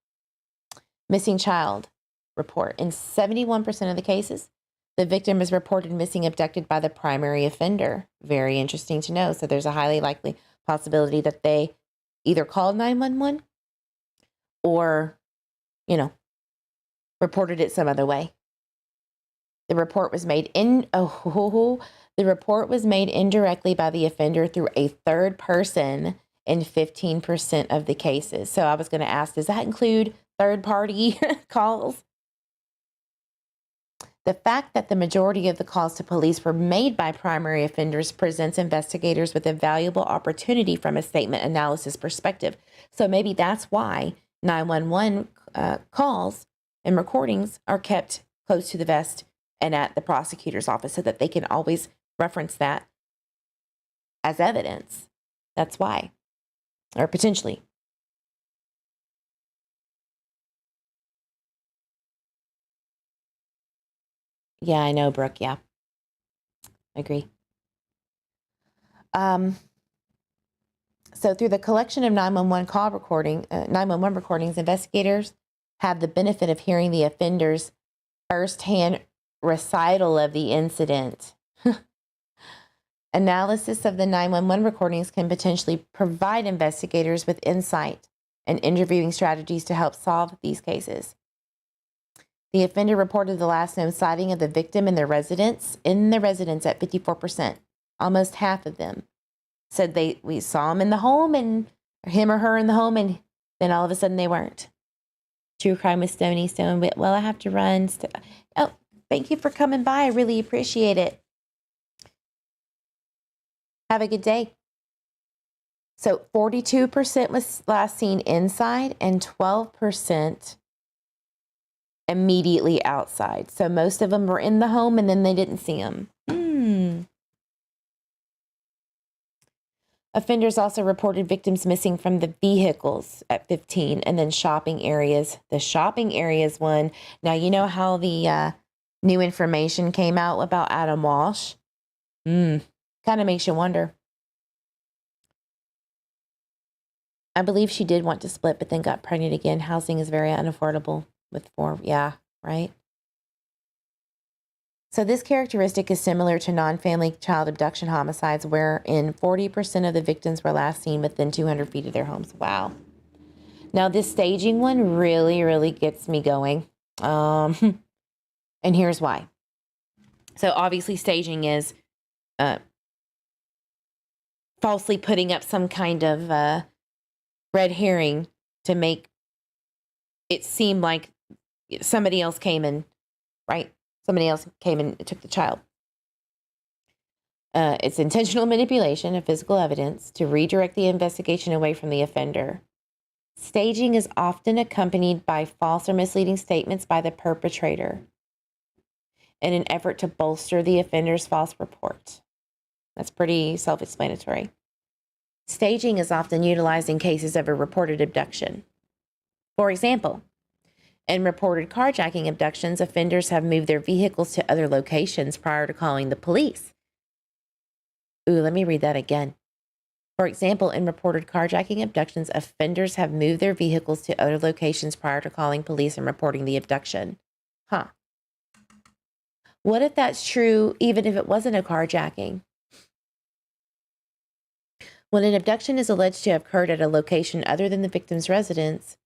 Missing child report. In 71% of the cases, the victim is reported missing abducted by the primary offender. Very interesting to know. So there's a highly likely possibility that they either called 911 or, reported it some other way. The report was made indirectly by the offender through a third person in 15% of the cases. So I was going to ask, does that include third party calls? The fact that the majority of the calls to police were made by primary offenders presents investigators with a valuable opportunity from a statement analysis perspective. So maybe that's why 911 calls and recordings are kept close to the vest and at the prosecutor's office so that they can always reference that as evidence. That's why, or potentially. Yeah, I know, Brooke. Yeah, I agree. So through the collection of 911 recordings, investigators have the benefit of hearing the offender's firsthand recital of the incident. Analysis of the 911 recordings can potentially provide investigators with insight and interviewing strategies to help solve these cases. The offender reported the last known sighting of the victim in their residence at 54%. Almost half of them said we saw him in the home and him or her in the home, and then all of a sudden they weren't. True crime with Stony Stone. Well, I have to run. Oh, thank you for coming by. I really appreciate it. Have a good day. So 42% was last seen inside and 12% immediately outside. So most of them were in the home and then they didn't see them. Offenders also reported victims missing from the vehicles at 15, and then shopping areas. The shopping areas one. Now, you know how the new information came out about Adam Walsh? Kind of makes you wonder. I believe she did want to split, but then got pregnant again. Housing is very unaffordable with 4. Yeah, right? So this characteristic is similar to non-family child abduction homicides, wherein 40% of the victims were last seen within 200 feet of their homes. Wow. Now this staging one really, really gets me going. And here's why. So obviously staging is falsely putting up some kind of red herring to make it seem like somebody else came and, right? Somebody else came and took the child. It's intentional manipulation of physical evidence to redirect the investigation away from the offender. Staging is often accompanied by false or misleading statements by the perpetrator in an effort to bolster the offender's false report. That's pretty self-explanatory. Staging is often utilized in cases of a reported abduction. For example, in reported carjacking abductions, offenders have moved their vehicles to other locations prior to calling the police. Let me read that again. For example, in reported carjacking abductions, offenders have moved their vehicles to other locations prior to calling police and reporting the abduction. What if that's true even if it wasn't a carjacking? When an abduction is alleged to have occurred at a location other than the victim's residence,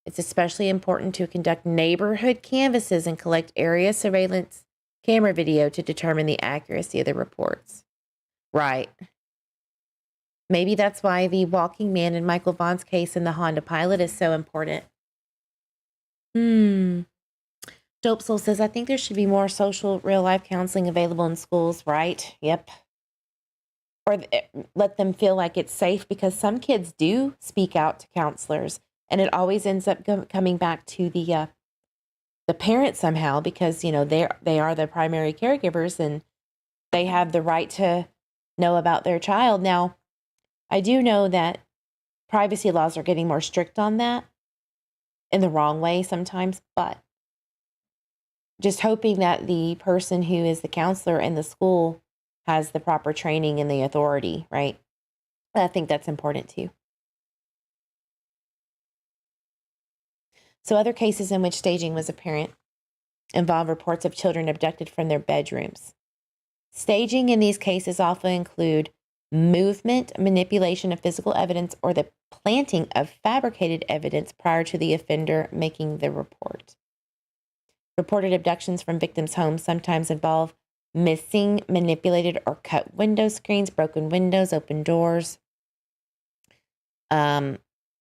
it's especially important to conduct neighborhood canvasses and collect area surveillance camera video to determine the accuracy of the reports. Right. Maybe that's why the walking man in Michael Vaughn's case in the Honda Pilot is so important. Dope Soul says, I think there should be more social real-life counseling available in schools, right? Yep. Or let them feel like it's safe, because some kids do speak out to counselors. And it always ends up coming back to the parent somehow, because, they are the primary caregivers and they have the right to know about their child. Now, I do know that privacy laws are getting more strict on that in the wrong way sometimes, but just hoping that the person who is the counselor in the school has the proper training and the authority, right? I think that's important too. So other cases in which staging was apparent involve reports of children abducted from their bedrooms. Staging in these cases often include movement, manipulation of physical evidence, or the planting of fabricated evidence prior to the offender making the report. Reported abductions from victims' homes sometimes involve missing, manipulated, or cut window screens, broken windows, open doors.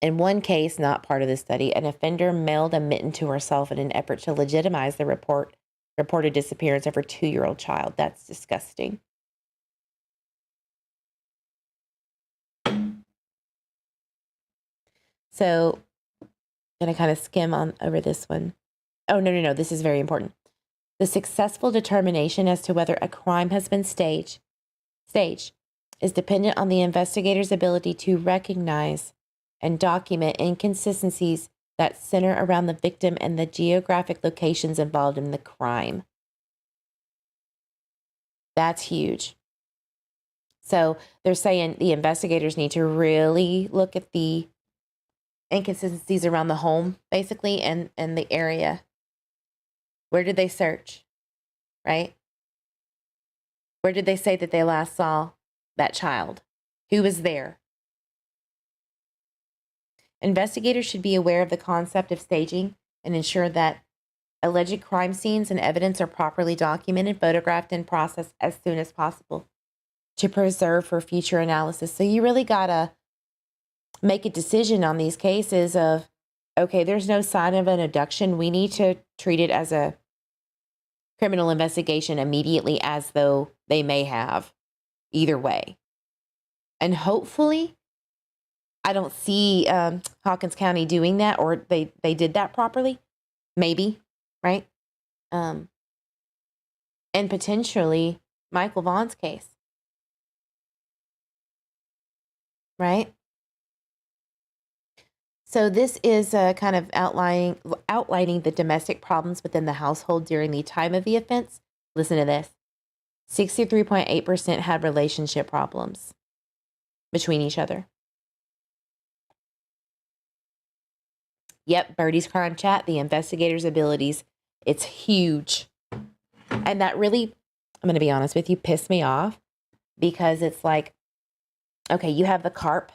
In one case, not part of the study, an offender mailed a mitten to herself in an effort to legitimize the reported disappearance of her 2-year-old child. That's disgusting. So I'm going to kind of skim on over this one. Oh, no. This is very important. The successful determination as to whether a crime has been staged is dependent on the investigator's ability to recognize and document inconsistencies that center around the victim and the geographic locations involved in the crime. That's huge. So they're saying the investigators need to really look at the inconsistencies around the home, basically, and the area. Where did they search, right? Where did they say that they last saw that child? Who was there? Investigators should be aware of the concept of staging and ensure that alleged crime scenes and evidence are properly documented, photographed, and processed as soon as possible to preserve for future analysis. So you really got to make a decision on these cases of, okay, there's no sign of an abduction. We need to treat it as a criminal investigation immediately, as though they may have, either way. And hopefully, I don't see Hawkins County doing that, or they did that properly. Maybe, right? And potentially Michael Vaughn's case, right? So this is kind of outlining the domestic problems within the household during the time of the offense. Listen to this. 63.8% had relationship problems between each other. Yep, Birdie's Crime Chat, the investigator's abilities. It's huge. And that really, I'm going to be honest with you, pissed me off, because it's like, okay, you have the CARP,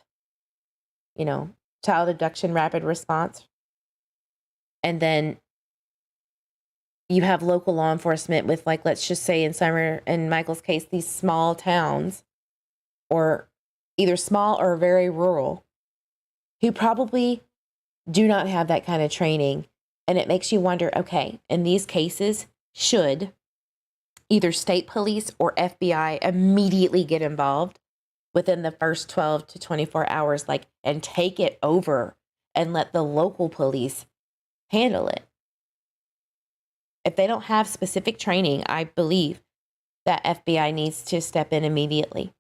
child abduction rapid response. And then you have local law enforcement with, like, let's just say in Michael's case, these small towns, or either small or very rural, who probably do not have that kind of training. And it makes you wonder, okay, in these cases, should either state police or FBI immediately get involved within the first 12 to 24 hours, and take it over and let the local police handle it? If they don't have specific training, I believe that FBI needs to step in immediately.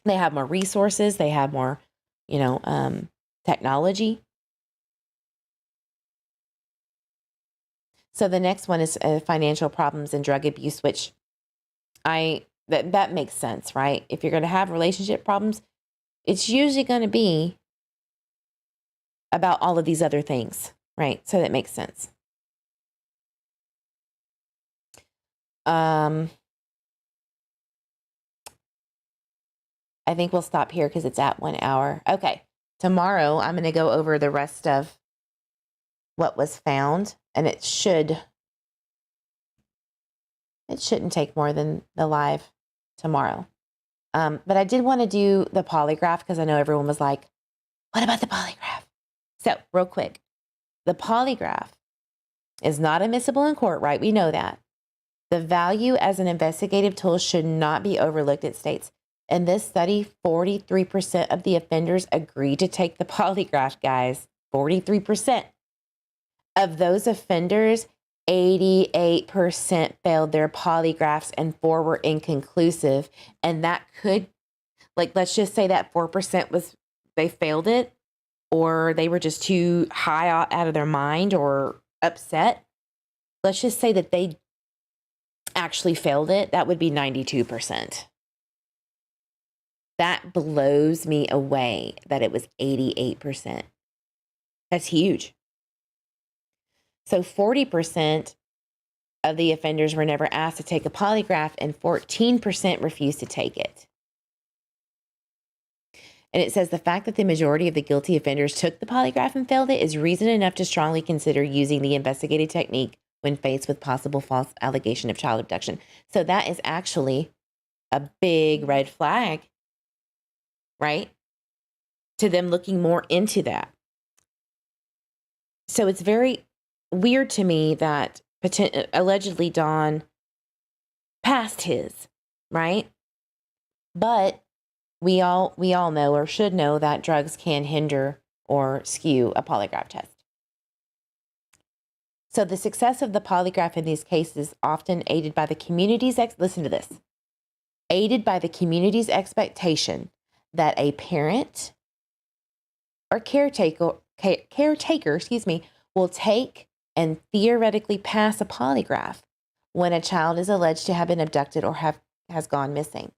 They have more resources. They have more, technology. So the next one is financial problems and drug abuse, which that makes sense, right? If you're going to have relationship problems, it's usually going to be about all of these other things, right? So that makes sense. I think we'll stop here because it's at 1 hour. Okay. Tomorrow, I'm going to go over the rest of what was found, and it shouldn't take more than the live tomorrow. But I did want to do the polygraph because I know everyone was like, what about the polygraph? So real quick, the polygraph is not admissible in court, right? We know that. The value as an investigative tool should not be overlooked, it states. In this study, 43% of the offenders agreed to take the polygraph, guys. 43%. Of those offenders, 88% failed their polygraphs and 4 were inconclusive. And that could, let's just say that 4% they failed it, or they were just too high out of their mind or upset. Let's just say that they actually failed it. That would be 92%. That blows me away that it was 88%. That's huge. So 40% of the offenders were never asked to take a polygraph, and 14% refused to take it. And it says the fact that the majority of the guilty offenders took the polygraph and failed it is reason enough to strongly consider using the investigative technique when faced with possible false allegation of child abduction. So that is actually a big red flag, right? To them looking more into that. So it's very weird to me that allegedly Don passed his, right? But we all know or should know that drugs can hinder or skew a polygraph test. So the success of the polygraph in these cases often aided by the community's listen to this. Aided by the community's expectation that a parent or caretaker, will take and theoretically pass a polygraph when a child is alleged to have been abducted or has gone missing.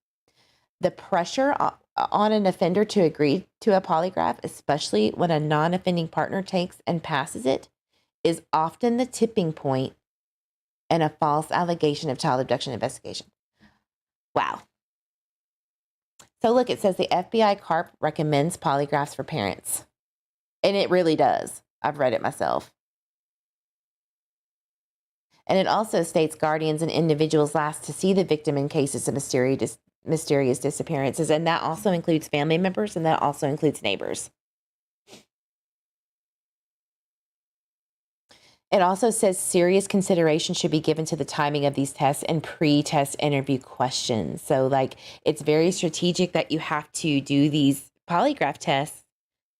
The pressure on an offender to agree to a polygraph, especially when a non-offending partner takes and passes it, is often the tipping point in a false allegation of child abduction investigation. Wow. So look, it says the FBI CARP recommends polygraphs for parents. And it really does. I've read it myself. And it also states guardians and individuals last to see the victim in cases of mysterious disappearances. And that also includes family members, and that also includes neighbors. It also says serious consideration should be given to the timing of these tests and pre-test interview questions. So like, it's very strategic that you have to do these polygraph tests.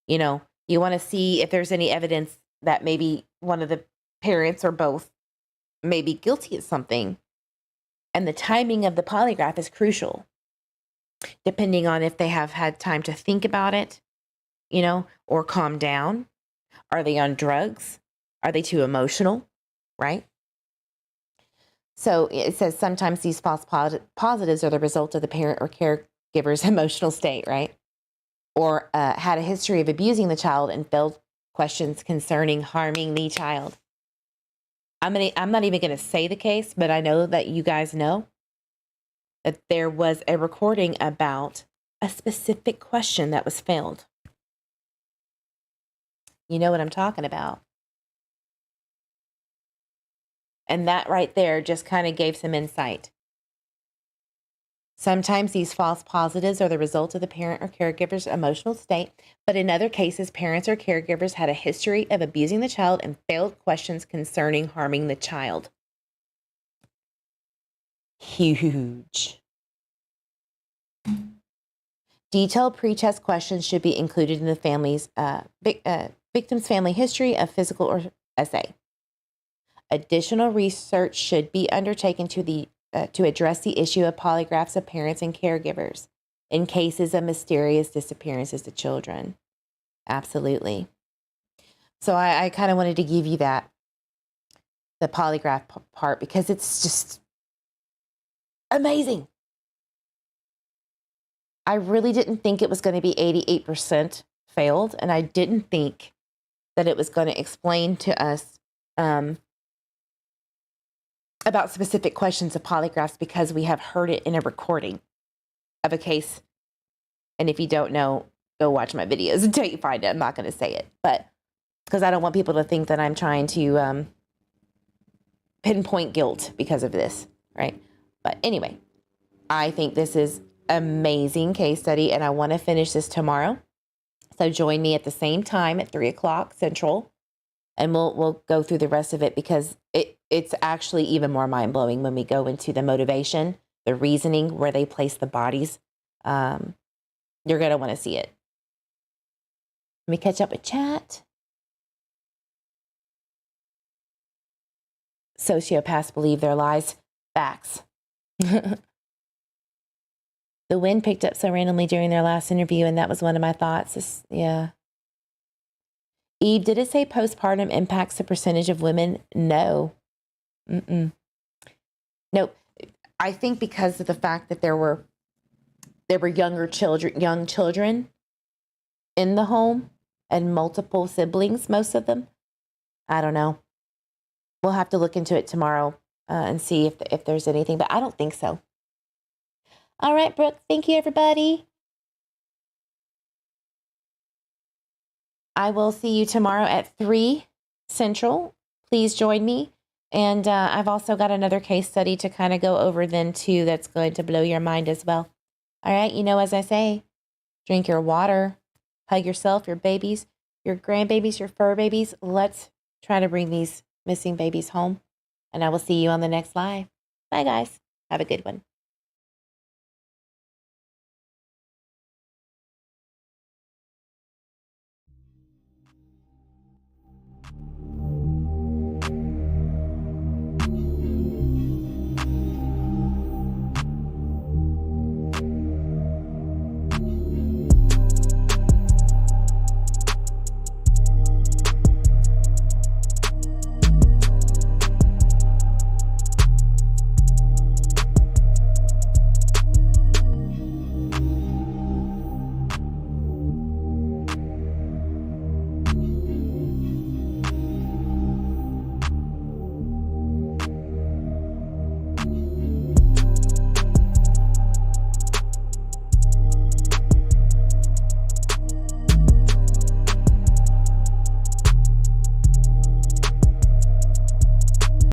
You know, you want to see if there's any evidence that maybe one of the parents or both may be guilty of something. And the timing of the polygraph is crucial, depending on if they have had time to think about it, you know, or calm down. Are they on drugs? Are they too emotional? Right? So it says sometimes these false positives are the result of the parent or caregiver's emotional state, right? Or had a history of abusing the child and failed questions concerning harming the child. I'm not even going to say the case, but I know that you guys know that there was a recording about a specific question that was failed. You know what I'm talking about. And that right there just kind of gave some insight. Sometimes these false positives are the result of the parent or caregiver's emotional state, but in other cases, parents or caregivers had a history of abusing the child and failed questions concerning harming the child. Huge. Detailed pre-test questions should be included in the victim's family history of physical or essay. Additional research should be undertaken to address the issue of polygraphs of parents and caregivers in cases of mysterious disappearances of children. Absolutely. So I kind of wanted to give you the polygraph part, because it's just amazing. I really didn't think it was going to be 88% failed, and I didn't think that it was going to explain to us about specific questions of polygraphs, because we have heard it in a recording of a case. And if you don't know, go watch my videos until you find it. I'm not going to say it, but because I don't want people to think that I'm trying to pinpoint guilt because of this, right? But anyway, I think this is amazing case study, and I want to finish this tomorrow. So join me at the same time at 3:00 Central, and we'll go through the rest of it, because it's actually even more mind-blowing when we go into the motivation, the reasoning, where they place the bodies. You're going to want to see it. Let me catch up with chat. Sociopaths believe their lies. Facts. The wind picked up so randomly during their last interview, and that was one of my thoughts. Yeah. Eve, did it say postpartum impacts the percentage of women? No. Nope. I think because of the fact that there there were young children in the home and multiple siblings, most of them. I don't know. We'll have to look into it tomorrow and see if there's anything, but I don't think so. All right, Brooke. Thank you, everybody. I will see you tomorrow at 3 Central. Please join me. And I've also got another case study to kind of go over then too that's going to blow your mind as well. All right, as I say, drink your water, hug yourself, your babies, your grandbabies, your fur babies. Let's try to bring these missing babies home. And I will see you on the next live. Bye, guys. Have a good one.